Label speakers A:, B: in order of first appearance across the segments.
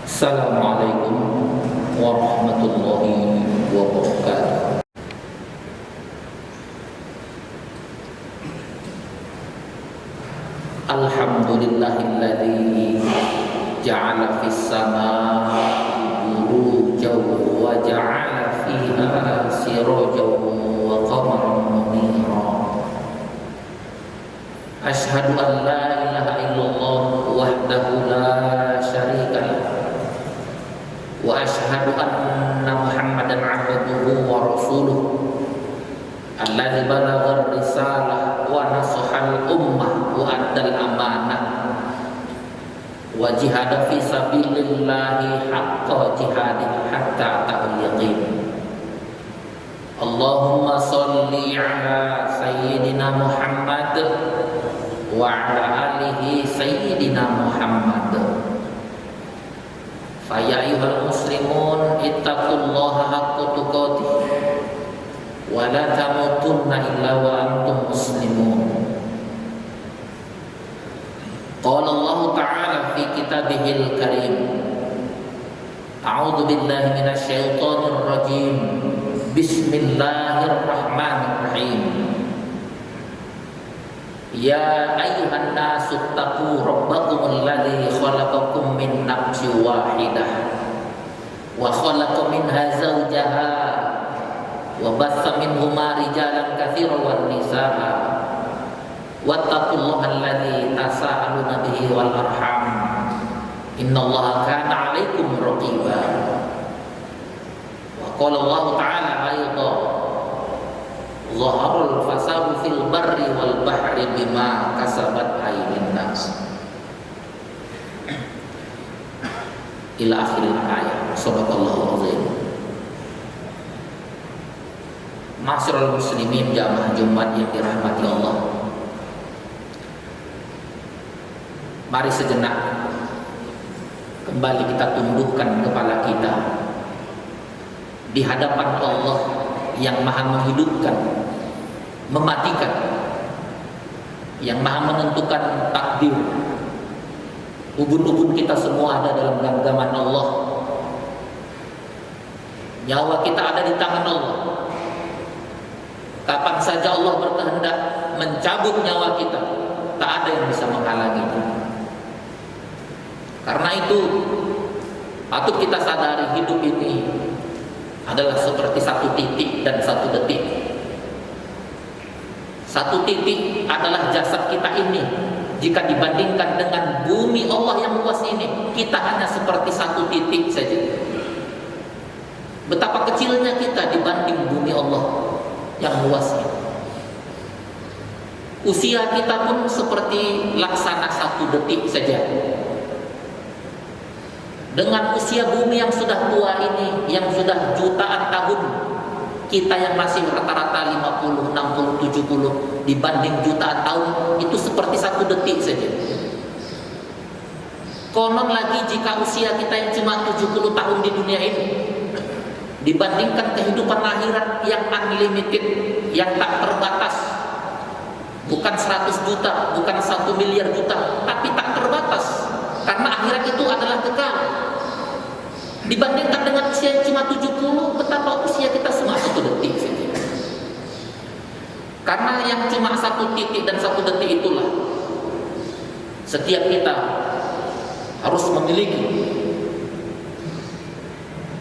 A: Assalamualaikum warahmatullahi wabarakatuh. Alhamdulillahilladzi ja'ala fis samaa'i burujan wa ja'ala fiha sirajan wa qamaran munira. Asyhadu an la ilaha illallah wahdahu la syarika lah wa asyhadu anna Muhammadan 'abduhu wa rasuluh alladzi balagha risalah wa nasahal ummah wa addal amanah wa jihada fi sabilillahi haqqa jihadih hatta ta'al yaqin. Allahumma shalli ala sayyidina Muhammad wa ala alihi sayyidina Muhammad. Fa ya ayyuhal muslimun ittaqullaha haqqa tuqatih wa la tamutunna illa wa antum muslimun. Qala Allah Ta'ala fi kitabihil karim, a'udzu billahi minasy syaithanir rajim. Bismillahirrahmanirrahim. Ya ayyuhan nasu taqu rabbakumul ladzi khalaqakum min nafsin wahidah wa khalaqa minha zawjaha wa bassa minhuma rijalan katsiran wan nisaa wattaqullaha alladzi tasaaluna bihi wal arham innallaha kana 'alaikum raqiba. Wa qala Allah ta'ala aidan zaharul fasadu fil barri wal bahri bima kasabat aydin nas ila akhiril ayat. Shadaqallahu azim. Ma'asyiral muslimin jamaah Jumat yang dirahmati Allah, mari sejenak kembali kita tundukkan kepala kita di hadapan Allah yang maha menghidupkan, mematikan, yang maha menentukan takdir. Ubun-ubun kita semua ada dalam genggaman Allah. Nyawa kita ada di tangan Allah. Kapan saja Allah berkehendak mencabut nyawa kita, tak ada yang bisa menghalanginya. Karena itu patut kita sadari hidup ini adalah seperti satu titik dan satu detik. Satu titik adalah jasad kita ini. Jika dibandingkan dengan bumi Allah yang luas ini, kita hanya seperti satu titik saja. Betapa kecilnya kita dibanding bumi Allah yang luas ini. Usia kita pun seperti laksana satu detik saja. Dengan usia bumi yang sudah tua ini, yang sudah jutaan tahun, kita yang masih rata-rata 50, 60, 70 dibanding jutaan tahun, itu seperti satu detik saja. Konon lagi jika usia kita yang cuma 70 tahun di dunia ini dibandingkan kehidupan akhirat yang unlimited, yang tak terbatas, bukan 100 juta, bukan 1 miliar juta, tapi tak terbatas, karena akhirat itu adalah kekal. Dibandingkan dengan usia yang cuma 70, betapa usia kita cuma satu detik saja. Karena yang cuma satu titik dan satu detik itulah setiap kita harus memiliki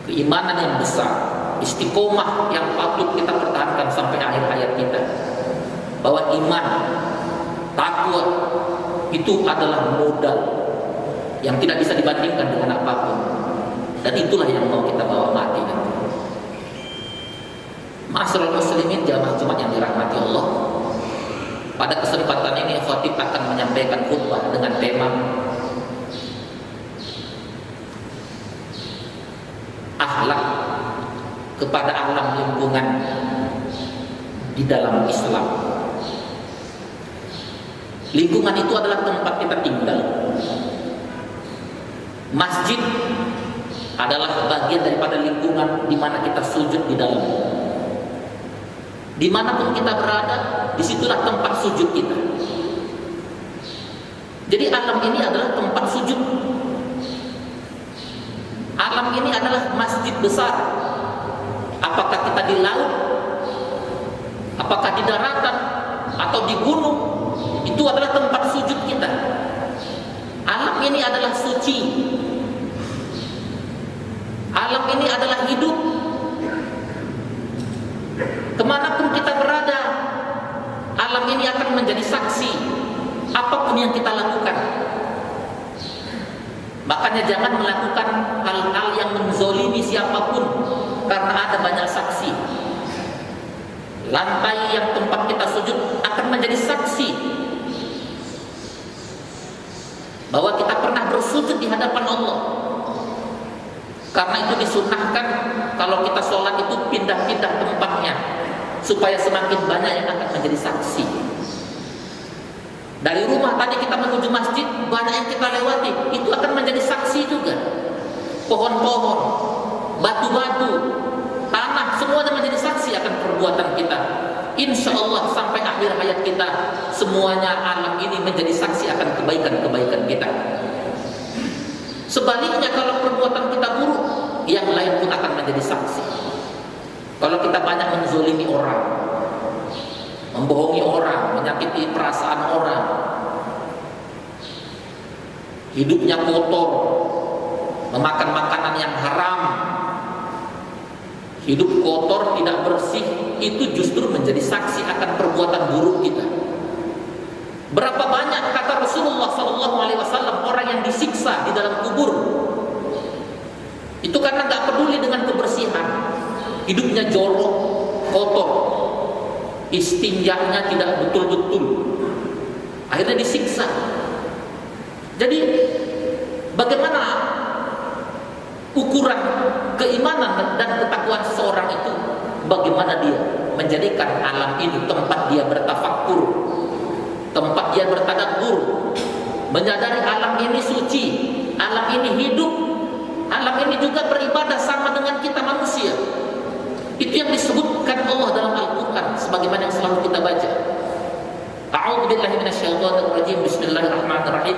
A: keimanan yang besar, istiqomah yang patut kita pertahankan sampai akhir hayat kita, bahwa iman, takwa itu adalah modal yang tidak bisa dibandingkan dengan apapun. Dan itulah yang mau kita bawa mati nanti. Ma'asyiral muslimin jamaah Jumat yang dirahmati Allah, pada kesempatan ini khatib akan menyampaikan khutbah dengan tema akhlak kepada alam lingkungan di dalam Islam. Lingkungan itu adalah tempat kita tinggal. Masjid adalah bagian daripada lingkungan di mana kita sujud di dalam. Dimanapun kita berada, disitulah tempat sujud kita. Jadi alam ini adalah tempat sujud. Alam ini adalah masjid besar. Apakah kita di laut, apakah di daratan, atau di gunung, itu adalah tempat sujud kita. Alam ini adalah suci. Alam ini adalah hidup. Kemanapun kita berada, alam ini akan menjadi saksi apapun yang kita lakukan. Makanya jangan melakukan hal-hal yang menzolimi siapapun, karena ada banyak saksi. Lantai yang tempat kita sujud akan menjadi saksi bahwa kita pernah bersujud di hadapan Allah. Karena itu disunnahkan kalau kita sholat itu pindah-pindah tempatnya, supaya semakin banyak yang akan menjadi saksi. Dari rumah tadi kita menuju masjid, banyak yang kita lewati, itu akan menjadi saksi juga. Pohon-pohon, batu-batu, tanah, semuanya menjadi saksi akan perbuatan kita. Insya Allah sampai akhir hayat kita, semuanya alam ini menjadi saksi akan kebaikan-kebaikan kita. Sebaliknya kalau perbuatan kita buruk, yang lain pun akan menjadi saksi. Kalau kita banyak menzolimi orang, membohongi orang, menyakiti perasaan orang, hidupnya kotor, memakan makanan yang haram, hidup kotor, tidak bersih, itu justru menjadi saksi akan perbuatan buruk kita. Berapa banyak kata Rasulullah SAW orang yang disiksa di dalam kubur, itu karena gak peduli dengan kebersihan, hidupnya jorok, kotor, istinjanya tidak betul-betul, akhirnya disiksa. Jadi bagaimana ukuran keimanan dan ketakwaan seseorang itu? Bagaimana dia menjadikan alam ini tempat dia bertafakkur, tempat dia bertadabbur, menyadari alam ini suci, alam ini hidup, alam ini juga beribadah sama dengan kita manusia. Itu yang disebutkan Allah dalam Al-Quran, sebagaimana yang selalu kita baca. A'udzubillahi minasyaitonir rajim. Bismillahirrahmanirrahim.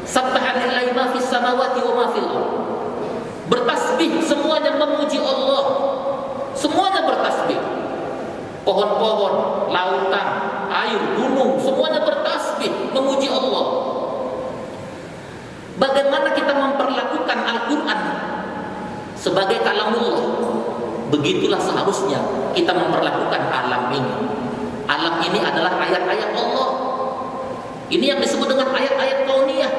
A: Sabbaha lillahi ma fis samawati wa ma fil ardh. Bertasbih, semuanya memuji Allah. Semuanya bertasbih. Pohon-pohon, lautan, air, gunung, semuanya bertasbih memuji Allah. Bagaimana kita memperlakukan Al-Quran sebagai kalamullah, begitulah seharusnya kita memperlakukan alam ini. Alam ini adalah ayat-ayat Allah. Ini yang disebut dengan ayat-ayat kauniyah.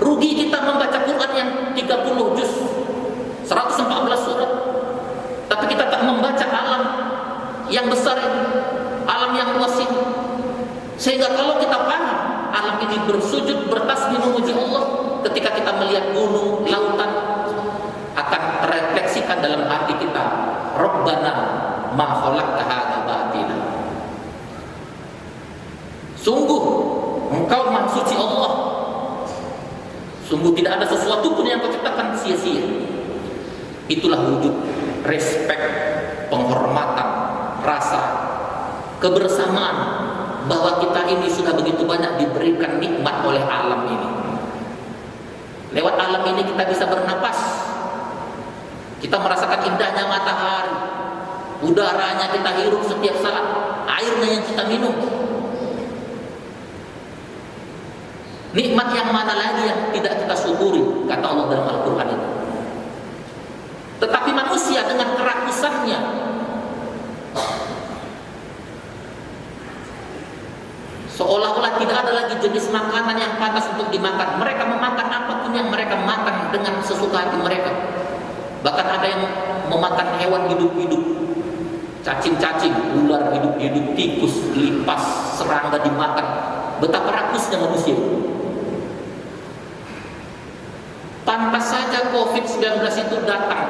A: Rugi kita membaca Quran yang 30 juz, 114 surat, tapi kita tak membaca alam yang besar ini, alam yang luas ini. Sehingga kalau kita paham alam ini bersujud, bertasbih memuji Allah, ketika kita melihat gunung, lautan, akan terefleksikan dalam hati kita, Rabbana ma khalaqta hadza batila. Sungguh Engkau Maha Suci Allah. Sungguh tidak ada sesuatu pun yang Kau ciptakan sia-sia. Itulah wujud respect, penghormatan, rasa kebersamaan bahwa kita ini sudah begitu banyak diberikan nikmat oleh alam ini. Lewat alam ini kita bisa bernapas, kita merasakan indahnya matahari, udaranya kita hirup setiap saat, airnya yang kita minum. Nikmat yang mana lagi yang tidak kita syukuri, kata Allah dalam Al-Quran itu. Tetapi manusia dengan kerakusannya, seolah-olah tidak ada lagi jenis makanan yang pantas untuk dimakan. Mereka memakan apapun yang mereka makan dengan sesuka hati mereka. Bahkan ada yang memakan hewan hidup-hidup, cacing-cacing, ular hidup-hidup, tikus, lipas, serangga dimakan. Betapa rakusnya manusia. Pantas saja COVID-19 itu datang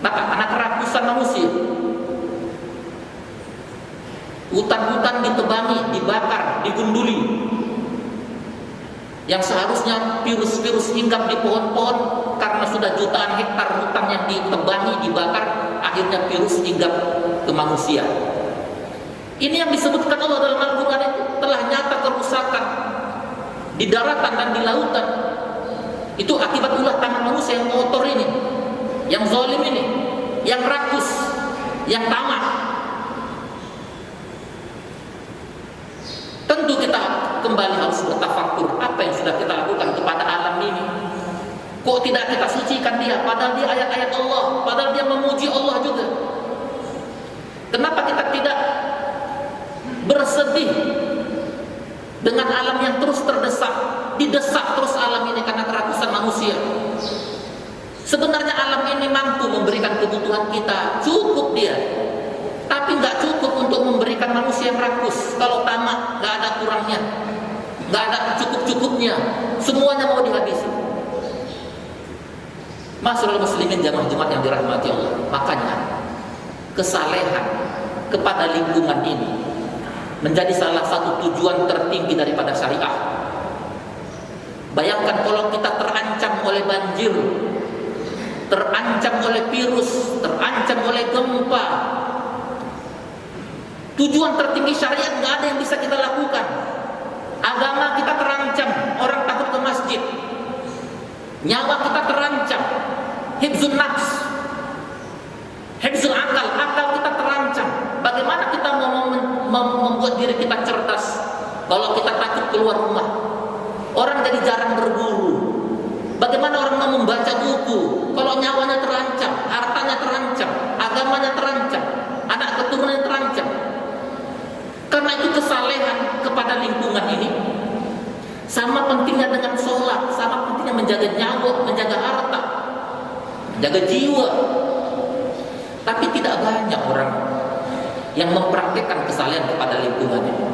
A: karena kerakusan manusia. Hutan-hutan ditebangi, dibakar, digunduli. Yang seharusnya virus-virus hinggap di pohon-pohon, karena sudah jutaan hektar hutan yang ditebangi, dibakar, akhirnya virus hinggap ke manusia. Ini yang disebutkan Allah dalam Al-Quran itu telah nyata kerusakan di daratan dan di lautan, itu akibat ulah tangan manusia yang kotor ini, yang zalim ini, yang rakus, yang tamak. Tentu kita kembali harus bertafakur apa yang sudah kita lakukan kepada alam ini. Kok tidak kita sucikan dia, padahal dia ayat-ayat Allah, padahal dia memuji Allah juga. Kenapa kita tidak bersedih dengan alam yang terus terdesak, didesak terus alam ini karena kerakusan manusia? Sebenarnya alam ini mampu memberikan kebutuhan kita, cukup dia. Tapi nggak cukup untuk memberikan manusia yang rakus. Kalau tamak, nggak ada kurangnya, nggak ada cukup-cukupnya, semuanya mau dihabisi. Masyaallah muslimin jamaah Jumat yang dirahmati Allah. Makanya kesalehan kepada lingkungan ini menjadi salah satu tujuan tertinggi daripada syariah. Bayangkan kalau kita terancam oleh banjir, terancam oleh virus, terancam oleh gempa. Tujuan tertinggi syariat nggak ada yang bisa kita lakukan. Agama kita terancam, orang takut ke masjid. Nyawa kita terancam, hifzun nafs, hifzul akal, akal kita terancam. Bagaimana kita mau membuat diri kita cerdas kalau kita takut keluar rumah? Orang jadi jarang berburu. Bagaimana orang mau membaca buku kalau nyawanya terancam, hartanya terancam, agamanya terancam, anak keturunannya terancam? Karena itu kesalehan kepada lingkungan ini sama pentingnya dengan sholat, sama pentingnya menjaga nyawa, menjaga harta, menjaga jiwa. Tapi tidak banyak orang yang mempraktikkan kesalehan kepada lingkungan ini.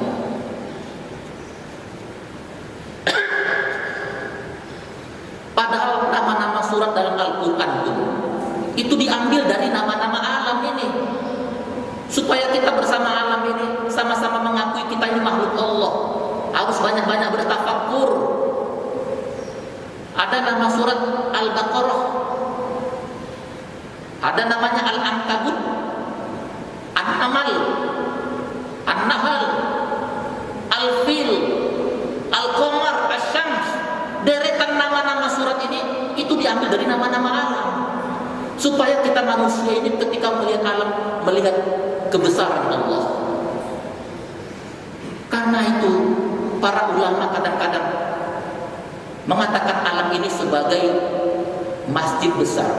A: Padahal nama-nama surat dalam Al-Quran itu diambil dari nama-nama alam ini, supaya kita bersama alam ini sama-sama mengakui kita ini makhluk Allah. Harus banyak-banyak bertafakur. Ada nama surat Al-Baqarah, ada namanya Al-Ankabut, An-Namal, An-Nahl, Al-Fil, Al-Qamar, Asy-Syams. Deretan nama-nama surat ini itu diambil dari nama-nama alam, supaya kita manusia ini ketika melihat alam, melihat kebesaran Allah. Karena itu para ulama kadang-kadang mengatakan alam ini sebagai masjid besar.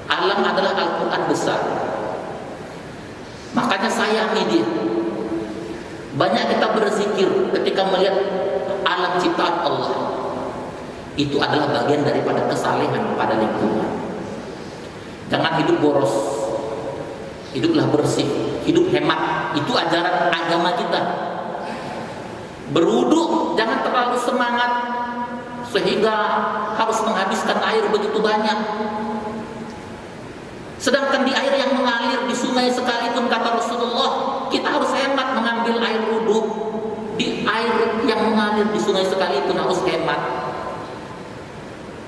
A: Alam adalah Al-Quran besar. Makanya sayangi dia. Banyak kita berzikir ketika melihat alam ciptaan Allah. Itu adalah bagian daripada kesalehan pada lingkungan. Jangan hidup boros, hiduplah bersih, hidup hemat. Itu ajaran agama kita. Berwudu jangan terlalu semangat sehingga harus menghabiskan air begitu banyak. Sedangkan di air yang mengalir di sungai sekalipun, kata Rasulullah, kita harus hemat mengambil air wudu. Di air yang mengalir di sungai sekalipun harus hemat.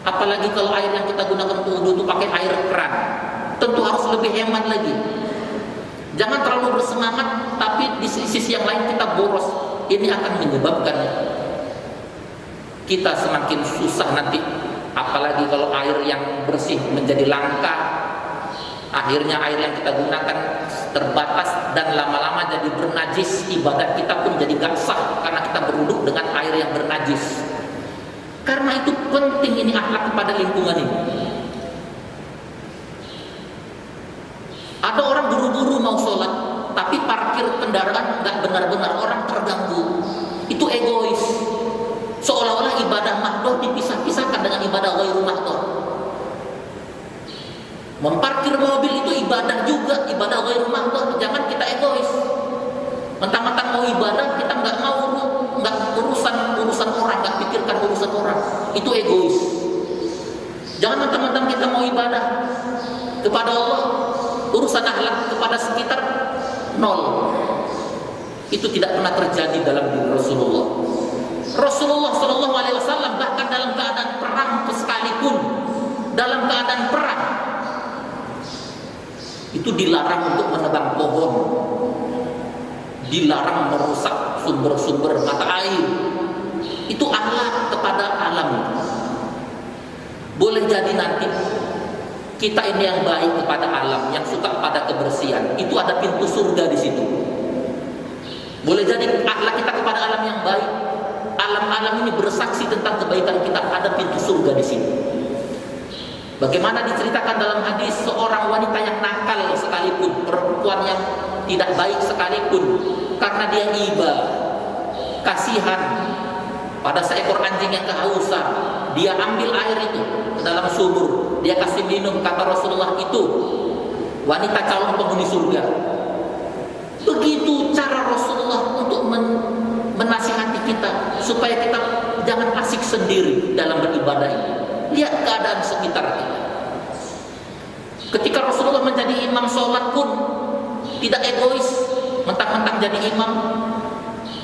A: Apalagi kalau air yang kita gunakan untuk wudu itu pakai air keran, tentu harus lebih hemat lagi. Jangan terlalu bersemangat, tapi di sisi yang lain kita boros. Ini akan menyebabkan kita semakin susah nanti. Apalagi kalau air yang bersih menjadi langka, akhirnya air yang kita gunakan terbatas dan lama-lama jadi bernajis. Ibadah kita pun jadi gak sah karena kita berwudu dengan air yang bernajis. Karena itu penting ini akhlak kepada lingkungan ini. Ada orang buru-buru mau sholat, tapi parkir kendaraan nggak benar-benar, orang terganggu. Itu egois. Seolah-olah ibadah mahdoh dipisah-pisahkan dengan ibadah ghairu mahdoh. Memparkir mobil itu ibadah juga, ibadah ghairu mahdoh. Jangan kita egois. Mentang-mentang mau ibadah, kita nggak mau urusan orang, nggak pikirkan urusan orang. Itu egois. Jangan mentang-mentang kita mau ibadah kepada Allah, urusan akhlak kepada sekitar nol. Itu tidak pernah terjadi dalam diri Rasulullah. Rasulullah Shallallahu Alaihi Wasallam bahkan dalam keadaan perang sekalipun, dalam keadaan perang itu dilarang untuk menebang pohon, dilarang merusak sumber-sumber mata air. Itu akhlak kepada alam. Boleh jadi nanti kita ini yang baik kepada alam, yang suka pada kebersihan, itu ada pintu surga di situ. Boleh jadi akhlak kita kepada alam yang baik, alam-alam ini bersaksi tentang kebaikan kita, ada pintu surga di situ. Bagaimana diceritakan dalam hadis, seorang wanita yang nakal sekalipun, perempuan yang tidak baik sekalipun, karena dia iba, kasihan pada seekor anjing yang kehausan, dia ambil air itu ke dalam sumur, dia kasih minum. Kata Rasulullah, itu wanita calon penghuni surga. Begitu cara Rasulullah untuk menasihati kita supaya kita jangan asik sendiri dalam beribadah ini. Lihat keadaan sekitar kita. Ketika Rasulullah menjadi imam sholat pun tidak egois, mentang-mentang jadi imam,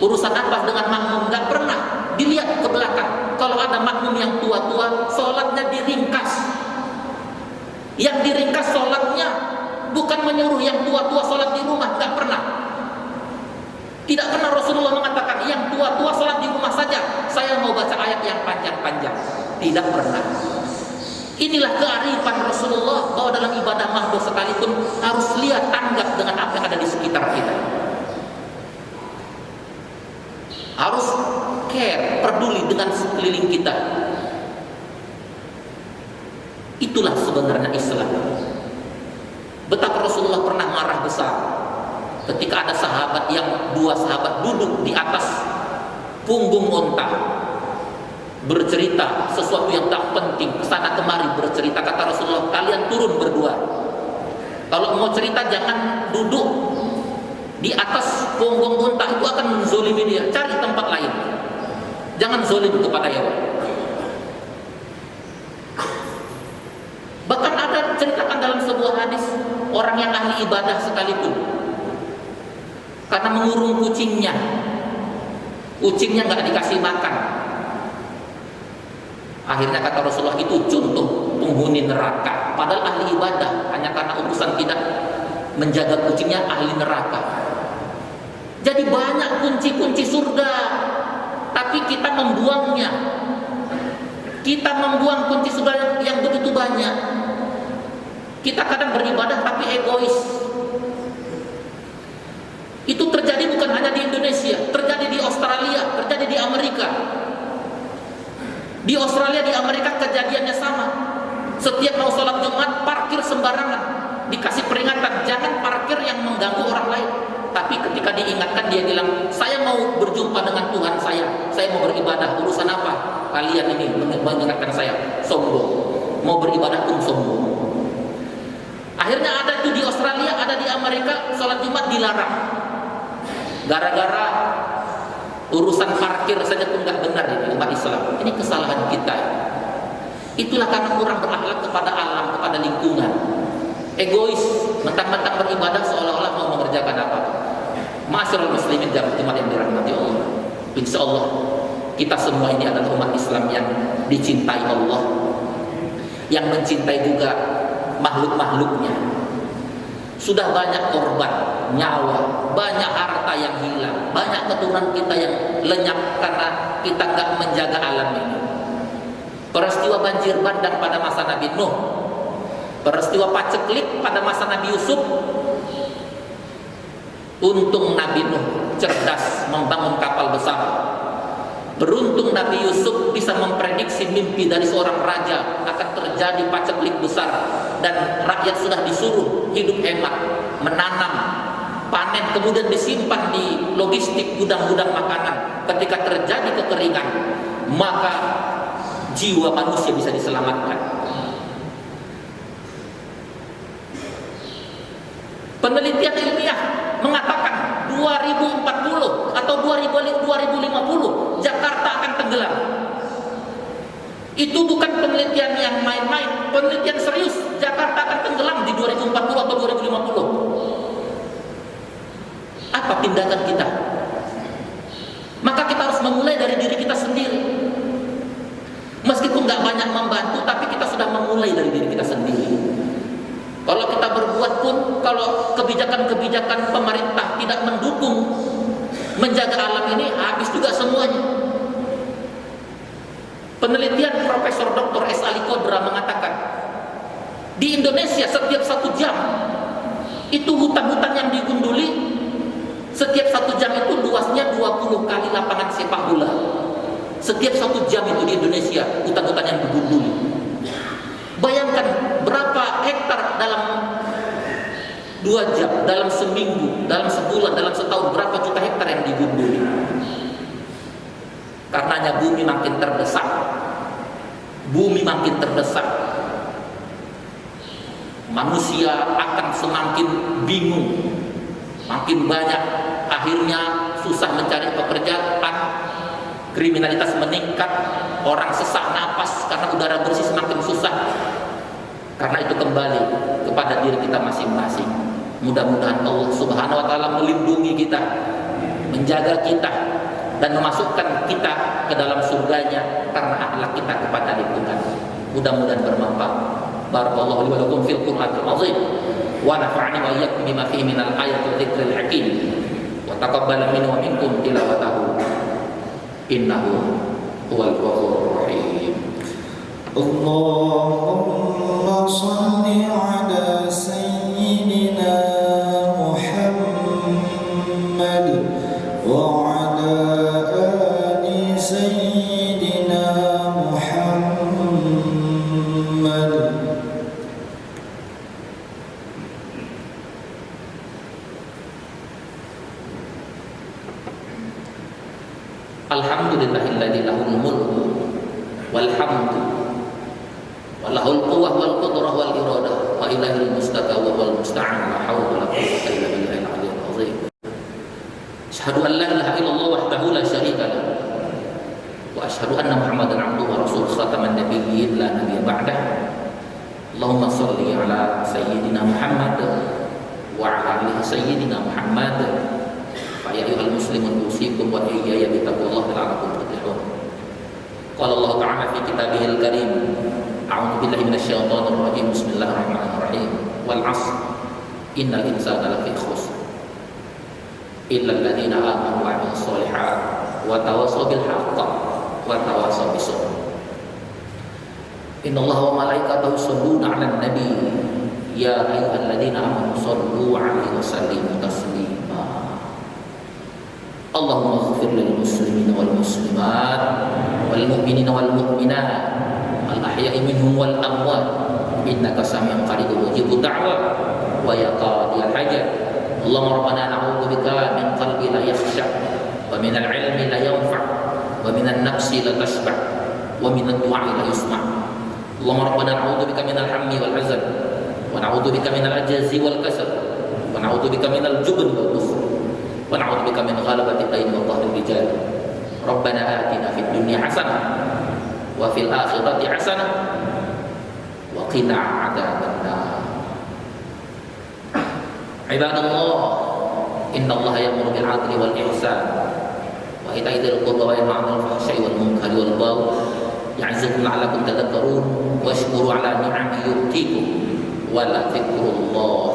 A: urusan apa dengan makmum, nggak pernah dilihat ke belakang. Kalau ada makmum yang tua-tua, sholatnya diringkas. Yang diringkas sholatnya, bukan menyuruh yang tua-tua sholat di rumah, nggak pernah. Tidak pernah Rasulullah mengatakan yang tua-tua sholat di rumah saja, saya mau baca ayat yang panjang-panjang. Tidak pernah. Inilah kearifan Rasulullah, bahwa dalam ibadah mahdoh sekalipun harus lihat, tanggap dengan apa yang ada di sekitar kita. Harus care, peduli dengan sekeliling kita. Itulah sebenarnya Islam. Betapa Rasulullah pernah marah besar ketika ada sahabat yang, dua sahabat duduk di atas punggung onta, bercerita sesuatu yang tak penting, kesana kemari bercerita. Kata Rasulullah, kalian turun berdua. Kalau mau cerita jangan duduk di atas punggung unta, itu akan menzolimi dia. Cari tempat lain, jangan zolim kepada hewan. Bahkan ada ceritakan dalam sebuah hadis, orang yang ahli ibadah sekalipun, karena mengurung kucingnya nggak dikasih makan. Akhirnya kata Rasulullah, itu contoh penghuni neraka. Padahal ahli ibadah, hanya karena urusan tidak menjaga kucingnya, ahli neraka. Jadi banyak kunci-kunci surga, tapi kita membuangnya. Kita membuang kunci surga yang begitu banyak. Kita kadang beribadah tapi egois. Itu terjadi bukan hanya di Indonesia, terjadi di Australia, terjadi di Amerika. Di Australia, di Amerika kejadiannya sama. Setiap mau sholat Jumat, parkir sembarangan. Dikasih peringatan, jangan parkir yang mengganggu orang lain. Tapi ketika diingatkan, dia bilang, saya mau berjumpa dengan Tuhan saya mau beribadah. Urusan apa kalian ini mengingatkan saya? Sombong. Mau beribadah pun sombong. Akhirnya ada itu di Australia, ada di Amerika, sholat Jumat dilarang. Gara-gara urusan parkir saja pun nggak benar ini umat Islam. Ini kesalahan kita. Itulah karena kurang berakhlak kepada alam, kepada lingkungan. Egois, mentang-mentang beribadah seolah-olah mau mengerjakan apa. Ma'asyiral muslimin dan umat yang dirahmati Allah. Insya Allah kita semua ini adalah umat Islam yang dicintai Allah, yang mencintai juga makhluk-makhluknya. Sudah banyak korban nyawa, banyak harta yang hilang, banyak keturunan kita yang lenyap karena kita nggak menjaga alam ini. Peristiwa banjir bandang pada masa Nabi Nuh, peristiwa paceklik pada masa Nabi Yusuf. Untung Nabi Nuh cerdas membangun kapal besar. Beruntung Nabi Yusuf bisa memprediksi mimpi dari seorang raja akan terjadi paceklik besar, dan rakyat sudah disuruh hidup hemat, menanam, panen, kemudian disimpan di logistik gudang-gudang makanan. Ketika terjadi kekeringan, maka jiwa manusia bisa diselamatkan. Penelitian ilmiah mengatakan 2040 atau 2050 Jakarta akan tenggelam. Itu bukan penelitian yang main-main, penelitian serius. Jakarta akan tenggelam di 2040 atau 2050. Apa tindakan kita? Maka kita harus memulai dari diri kita sendiri. Meskipun nggak banyak membantu, tapi kita sudah memulai dari diri kita sendiri. Kalau kita berbuat pun, kalau kebijakan-kebijakan pemerintah tidak mendukung menjaga alam ini habis juga semuanya. Penelitian Profesor Dr. S. Ali Kodra mengatakan di Indonesia setiap 1 jam itu hutan-hutan yang digunduli, setiap 1 jam itu luasnya 20 kali lapangan sepak bola. Setiap 1 jam itu di Indonesia hutan-hutan yang digunduli. Bayangkan berapa hektar dalam 2 jam, dalam seminggu, dalam sebulan, dalam setahun, berapa juta hektar yang digunduli. Karenanya bumi makin terdesak. Bumi makin terdesak. Manusia akan semakin bingung, makin banyak, akhirnya susah mencari pekerjaan, kriminalitas meningkat, orang sesak napas karena udara bersih semakin susah. Karena itu kembali kepada diri kita masing-masing. Mudah-mudahan Allah Subhanahu wa taala melindungi kita, menjaga kita, dan memasukkan kita ke dalam surganya karena akhlak kita kepada lingkungan. Mudah-mudahan bermanfaat. Barakallahu li wa lakum fil Qur'anil azim wa nafa'ani wa iyyakum bima fihi minal ayati wa dzikril hakim wa taqabbal minni wa minkum tilawatahu innahu huwal ghafurur rahim.
B: Allahumma shalli ala sayyidina Muhammad wa ala ali sayyidina Muhammad.
A: Alhamdulillahilladzi lahul mulku wal hamdu wa lahul quwwah wal qudrah wal iradah wa ilaihil mustaqa wa wal musta'an la haula wa la quwwata illa billahil aliyyil azim. Asyhadu an la ilaha illallah wahdahu la syarika lahu wa asyhadu anna Muhammadan abduhu wa rasuluhu khataman nabiyyin la nabiyya ba'dah. Allahumma shalli ala sayyidina Muhammad wa ala ali sayyidina Muhammad. Ya ayyuhal muslimun usikum wa iyaya bittaqwallahi la'allakum tuflihun. Qala Allah ta'ala fi kitabihil karim, a'udzu billahi minasyaitonir rajim. Bismillahirrahmanirrahim. Wal 'ashr innal insana lafi khusr illa alladziina aamanu wa 'amilus shalihaat wa tawassaw bil haqqi wa tawassaw bis sabr. Innallaha wa malaikatahu yusholluna 'alan nabi ya ayyuhalladziina aamanu shallu 'alaihi wa sallimu taslima. Allahumma ighfir lil muslimina wal muslimat wal mu'minina wal mu'minat al ahya'i minhum wal amwat innaka sami'un qaribun mujibud da'wat wa ya qadiyal hajat. Allahumma rabbana na'udzu bika min qalbi la yakhsha wa min al 'ilmi la yanfa' wa min an nafsi la tashba' wa min ad du'a'i la yusma'. Allahumma rabbana na'udzu bika min al hammi wal hazan wa na'udzu bika min al ajzi wal kasal wa na'udzu bika min al jubn wal bukhl wa na'udzu bika min ghalabati ad-dayn wa qahri rijal. Rabbana atina fid dunya hasanah wa fil akhirati hasanah wa qina adzabannar. Ibadallah, innallaha ya'muru bil 'adli wal ihsan wa ita'i dzil qurba wa yanha 'anil fahsya'i wal munkari wal baghi ya'izukum la'allakum tadhakkarun washkuru 'ala ni'amihi yu'tikum wa la dzikrullahi